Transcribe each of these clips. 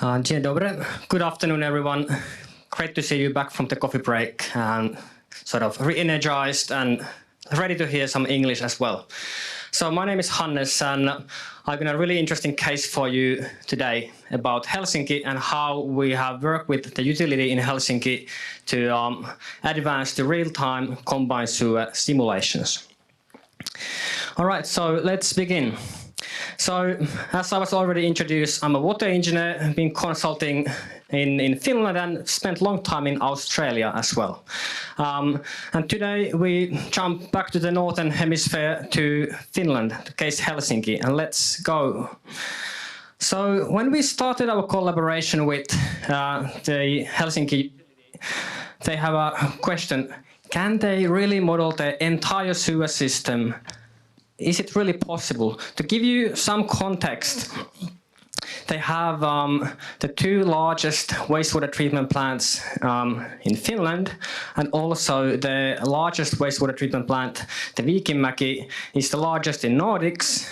Dzień dobry. Good afternoon, everyone. Great to see you back from the coffee break and sort of re-energized and ready to hear some English as well. So my name is Hannes and I've got a really interesting case for you today about Helsinki and how we have worked with the utility in Helsinki to advance the real-time combined sewer simulations. All right, so let's begin. So, as I was already introduced, I'm a water engineer, been consulting in Finland and spent a long time in Australia as well. And today we jump back to the northern hemisphere to Finland, the case Helsinki, and let's go. So, when we started our collaboration with the Helsinki, they have a question: can they really model the entire sewer system? Is it really possible? To give you some context, they have the two largest wastewater treatment plants in Finland, and also the largest wastewater treatment plant, the Viikinmäki, is the largest in Nordics,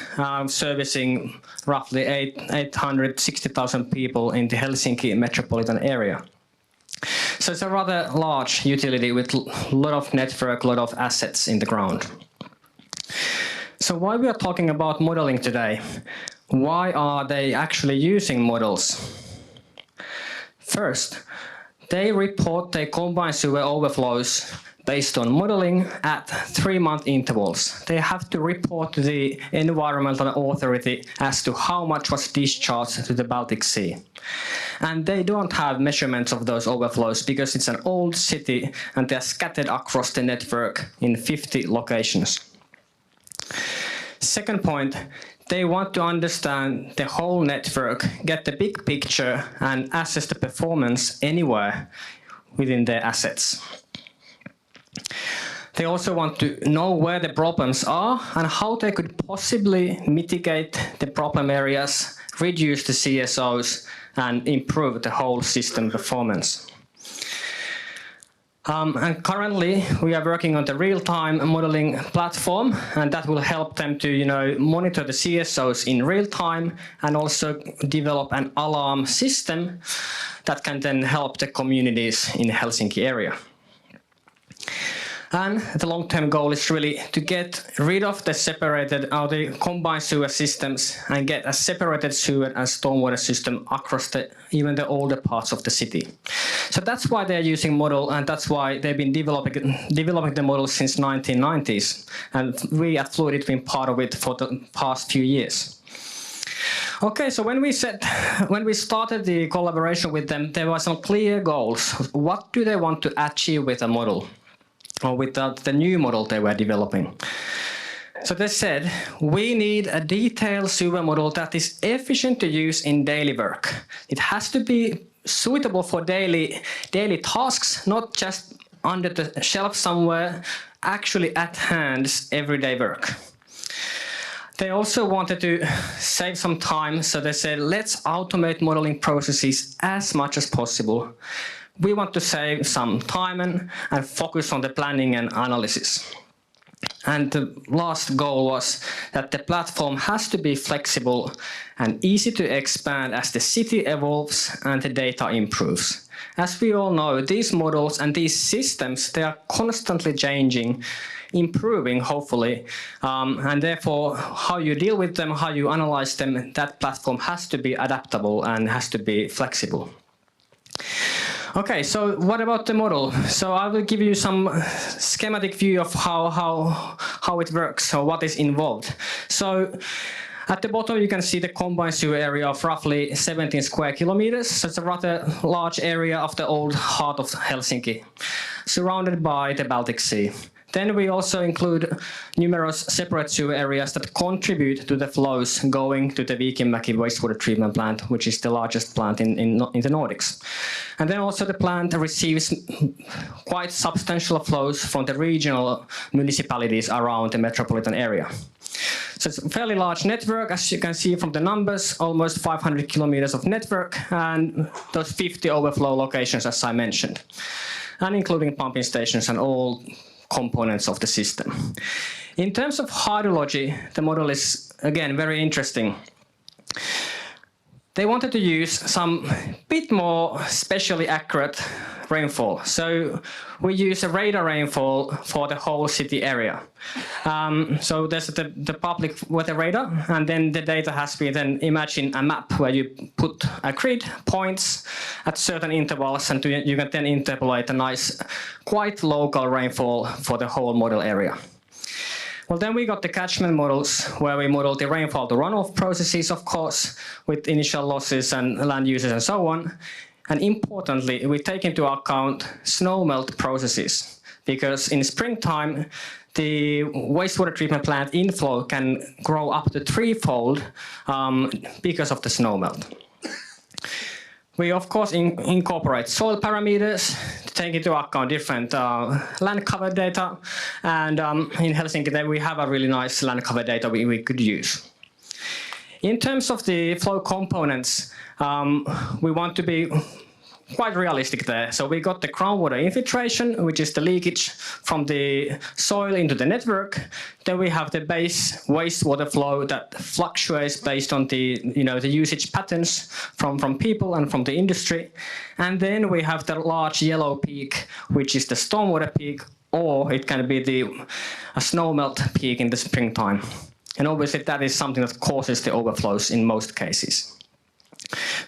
servicing roughly 860,000 people in the Helsinki metropolitan area. So it's a rather large utility with a lot of network, a lot of assets in the ground. So why we are talking about modeling today? Why are they actually using models? First, they report their combined sewer overflows based on modeling at 3-month intervals. They have to report to the environmental authority as to how much was discharged to the Baltic Sea. And they don't have measurements of those overflows because it's an old city and they're scattered across the network in 50 locations. Second point, they want to understand the whole network, get the big picture and assess the performance anywhere within their assets. They also want to know where the problems are and how they could possibly mitigate the problem areas, reduce the CSOs and improve the whole system performance. And currently we are working on the real-time modeling platform, and that will help them to monitor the CSOs in real time and also develop an alarm system that can then help the communities in the Helsinki area. And the long-term goal is really to get rid of the separated or the combined sewer systems and get a separated sewer and stormwater system across even the older parts of the city. So that's why they're using model, and that's why they've been developing the model since 1990s. And we at FLUIDIT have been part of it for the past few years. Okay, so when we started the collaboration with them, there were some clear goals. What do they want to achieve with a model? Or with the new model they were developing. So they said, we need a detailed sewer model that is efficient to use in daily work. It has to be suitable for daily tasks, not just under the shelf somewhere, actually at hand, everyday work. They also wanted to save some time, so they said, let's automate modeling processes as much as possible. We want to save some time and focus on the planning and analysis. And the last goal was that the platform has to be flexible and easy to expand as the city evolves and the data improves. As we all know, these models and these systems, they are constantly changing, improving, hopefully, and therefore how you deal with them, how you analyze them, that platform has to be adaptable and has to be flexible. Okay, so what about the model? So I will give you some schematic view of how it works, so what is involved. So at the bottom you can see the combined sewer area of roughly 17 square kilometers. So it's a rather large area of the old heart of Helsinki, surrounded by the Baltic Sea. Then we also include numerous separate sewer areas that contribute to the flows going to the Viikinmäki wastewater treatment plant, which is the largest plant in the Nordics. And then also the plant receives quite substantial flows from the regional municipalities around the metropolitan area. So it's a fairly large network, as you can see from the numbers, almost 500 kilometers of network, and those 50 overflow locations, as I mentioned, and including pumping stations and all components of the system. In terms of hydrology, the model is, again, very interesting. they wanted to use some bit more specially accurate rainfall. So we use a radar rainfall for the whole city area. So there's the public weather radar, and then the data has been then imagine a map where you put a grid points at certain intervals, and you can then interpolate a nice, quite local rainfall for the whole model area. Well, then we got the catchment models where we model the rainfall to runoff processes, of course, with initial losses and land uses and so on. And importantly, we take into account snowmelt processes, because in springtime, the wastewater treatment plant inflow can grow up to threefold because of the snowmelt. We, of course, incorporate soil parameters to take into account different land cover data. And in Helsinki, then we have a really nice land cover data we could use. In terms of the flow components, we want to be quite realistic there. So we got the groundwater infiltration, which is the leakage from the soil into the network. Then we have the base wastewater flow that fluctuates based on the usage patterns from people and from the industry. And then we have the large yellow peak, which is the stormwater peak, or it can be a snowmelt peak in the springtime. And obviously that is something that causes the overflows in most cases.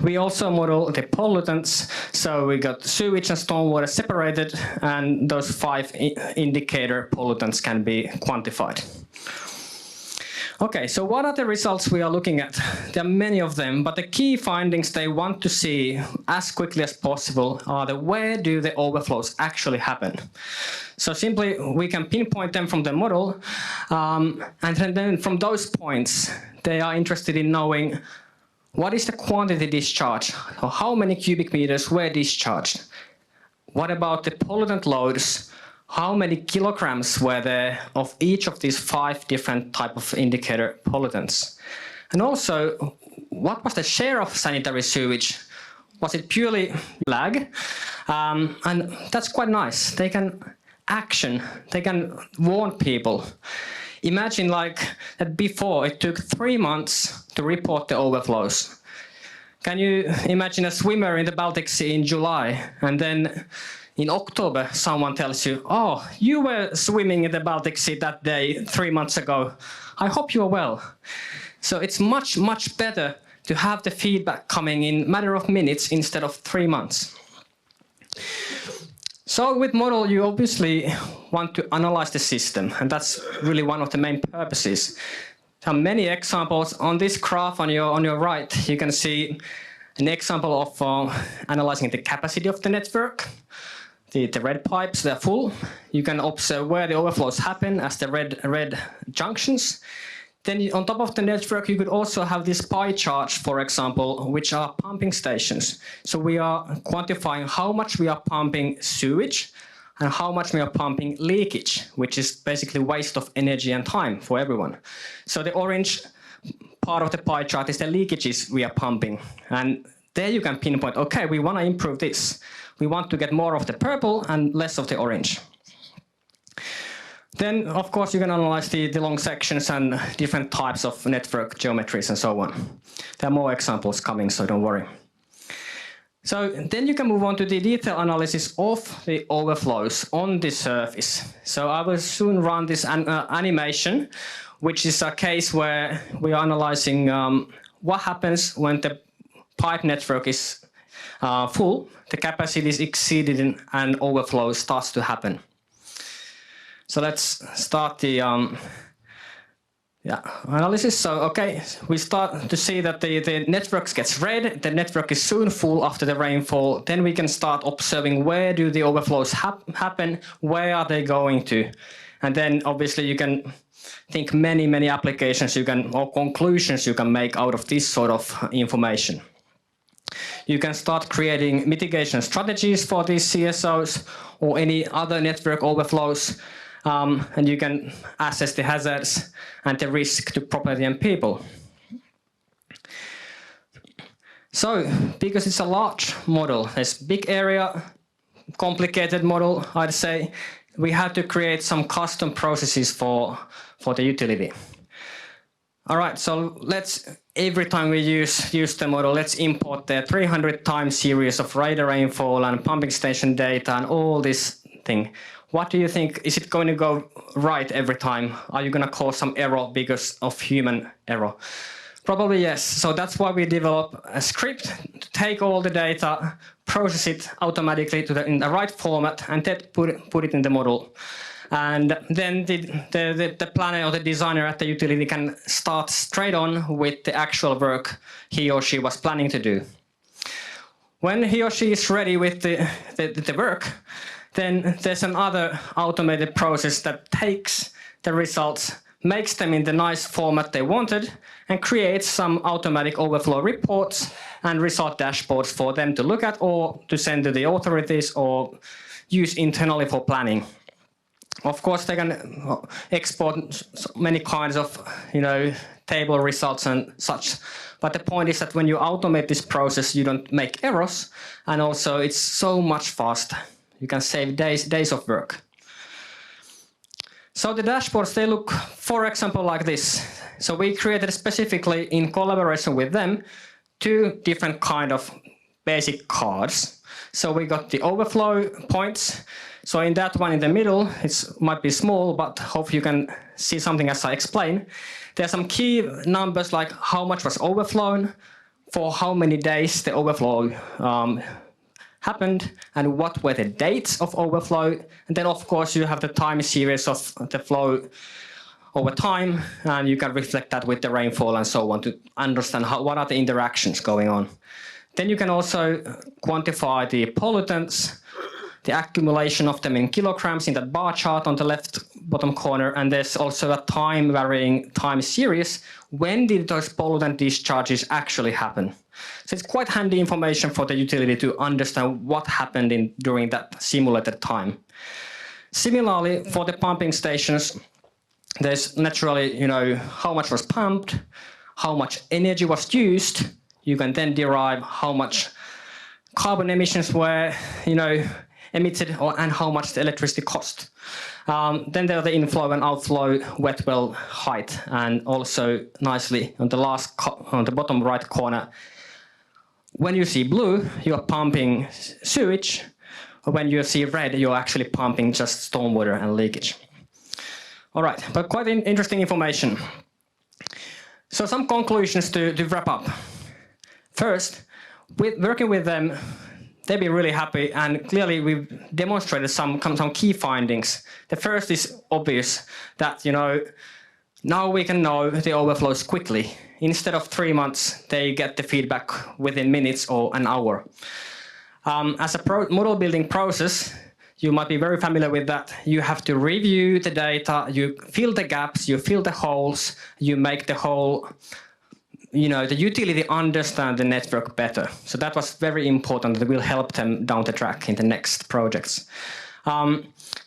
We also model the pollutants, so we got sewage and stormwater separated, and those 5 indicator pollutants can be quantified. Okay, so what are the results we are looking at? There are many of them, but the key findings they want to see as quickly as possible are where do the overflows actually happen. So simply we can pinpoint them from the model, and then from those points they are interested in knowing what is the quantity discharged? How many cubic meters were discharged? What about the pollutant loads? How many kilograms were there of each of these 5 different type of indicator pollutants? And also, what was the share of sanitary sewage? Was it purely lag? And that's quite nice. They can warn people. Imagine that before it took 3 months to report the overflows. Can you imagine a swimmer in the Baltic Sea in July, and then in October someone tells you, oh, you were swimming in the Baltic Sea that day 3 months ago. I hope you are well. So it's much, much better to have the feedback coming in a matter of minutes instead of 3 months. So with model, you obviously want to analyze the system, and that's really one of the main purposes. There are many examples. On this graph on your right, you can see an example of analyzing the capacity of the network. The red pipes, they're full. You can observe where the overflows happen as the red junctions. Then on top of the network, you could also have these pie charts, for example, which are pumping stations. So we are quantifying how much we are pumping sewage and how much we are pumping leakage, which is basically waste of energy and time for everyone. So the orange part of the pie chart is the leakages we are pumping. And there you can pinpoint, okay, we want to improve this. We want to get more of the purple and less of the orange. Then, of course, you can analyze the long sections and different types of network geometries and so on. There are more examples coming, so don't worry. So then you can move on to the detailed analysis of the overflows on the surface. So I will soon run this animation, which is a case where we are analyzing what happens when the pipe network is full, the capacity is exceeded and overflow starts to happen. So let's start the analysis. So, okay, we start to see that the network gets red. The network is soon full after the rainfall. Then we can start observing where do the overflows happen, where are they going to? And then obviously you can think many applications or conclusions you can make out of this sort of information. You can start creating mitigation strategies for these CSOs or any other network overflows. And you can assess the hazards and the risk to property and people. So, because it's a large model, it's a big area, complicated model, I'd say, we had to create some custom processes for the utility. All right, so every time we use the model, let's import the 300 time series of radar rainfall and pumping station data and all this thing. What do you think? Is it going to go right every time? Are you going to cause some error because of human error? Probably yes. So that's why we develop a script to take all the data, process it automatically in the right format, and then put it in the model. And then the planner or the designer at the utility can start straight on with the actual work he or she was planning to do. When he or she is ready with the work, then there's another automated process that takes the results, makes them in the nice format they wanted, and creates some automatic overflow reports and result dashboards for them to look at or to send to the authorities or use internally for planning. Of course, they can export many kinds of, table results and such. But the point is that when you automate this process, you don't make errors, and also it's so much faster. You can save days of work. So the dashboards, they look, for example, like this. So we created specifically in collaboration with them 2 different kind of basic cards. So we got the overflow points. So in that one in the middle, it might be small, but hope you can see something as I explain. There are some key numbers like how much was overflown, for how many days the overflow happened, and what were the dates of overflow. And then of course you have the time series of the flow over time, and you can reflect that with the rainfall and so on to understand what are the interactions going on. Then you can also quantify the pollutants, the accumulation of them in kilograms in that bar chart on the left bottom corner, and there's also a varying time series. When did those pollutant discharges actually happen? So it's quite handy information for the utility to understand what happened during that simulated time. Similarly, for the pumping stations, there's naturally, how much was pumped, how much energy was used. You can then derive how much carbon emissions were, emitted and how much the electricity cost. Then there are the inflow and outflow wet well height, and also nicely on the bottom right corner, when you see blue, you're pumping sewage. When you see red, you're actually pumping just stormwater and leakage. All right, but quite interesting information. So some conclusions to wrap up. First, working with them, they've been really happy, and clearly we've demonstrated some key findings. The first is obvious, that now we can know the overflows quickly. Instead of 3 months, they get the feedback within minutes or an hour. As a model building process, you might be very familiar with that. You have to review the data, you fill the gaps, you fill the holes, you make the whole the utility understand the network better. So that was very important. That will help them down the track in the next projects.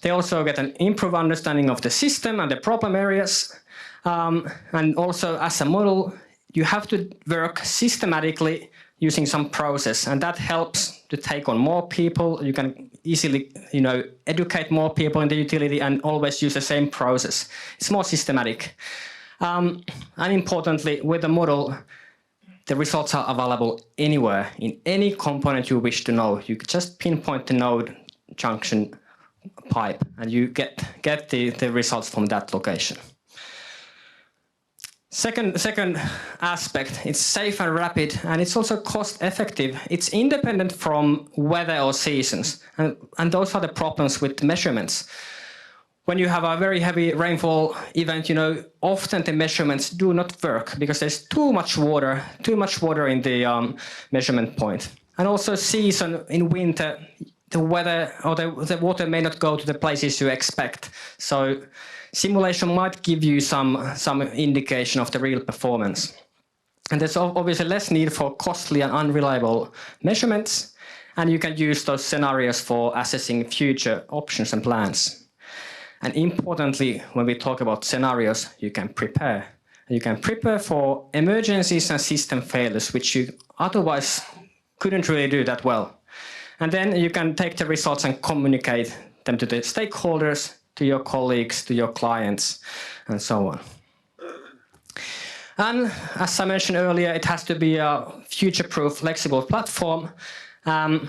They also get an improved understanding of the system and the problem areas. And also as a model, you have to work systematically using some process, and that helps to take on more people. You can easily, educate more people in the utility and always use the same process. It's more systematic. And importantly, with the model, the results are available anywhere, in any component you wish to know. You just pinpoint the node, junction, pipe, and you get the results from that location. Second aspect, it's safe and rapid, and it's also cost effective. It's independent from weather or seasons, and those are the problems with measurements. When you have a very heavy rainfall event, often the measurements do not work because there's too much water in the measurement point. And also season in winter, the weather or the water may not go to the places you expect. So simulation might give you some indication of the real performance. And there's obviously less need for costly and unreliable measurements, and you can use those scenarios for assessing future options and plans. And importantly, when we talk about scenarios, you can prepare. You can prepare for emergencies and system failures, which you otherwise couldn't really do that well. And then you can take the results and communicate them to the stakeholders, to your colleagues, to your clients, and so on. And as I mentioned earlier, it has to be a future-proof, flexible platform.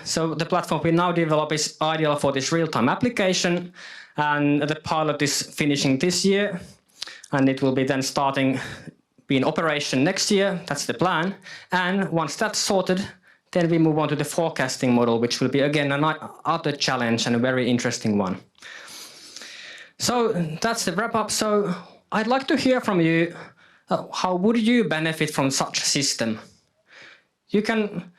So the platform we now develop is ideal for this real-time application, and the pilot is finishing this year, and it will be then be in operation next year. That's the plan. And once that's sorted, then we move on to the forecasting model, which will be again another challenge and a very interesting one. So that's the wrap-up. So I'd like to hear from you. How would you benefit from such a system? You can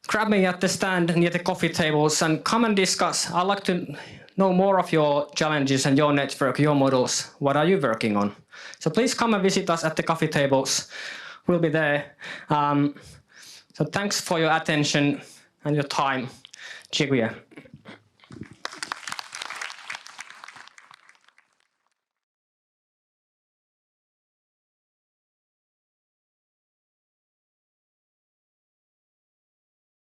grab me at the stand near the coffee tables and come and discuss. I'd like to know more of your challenges and your network, your models. What are you working on? So please come and visit us at the coffee tables. We'll be there. So thanks for your attention and your time. Dziękuję.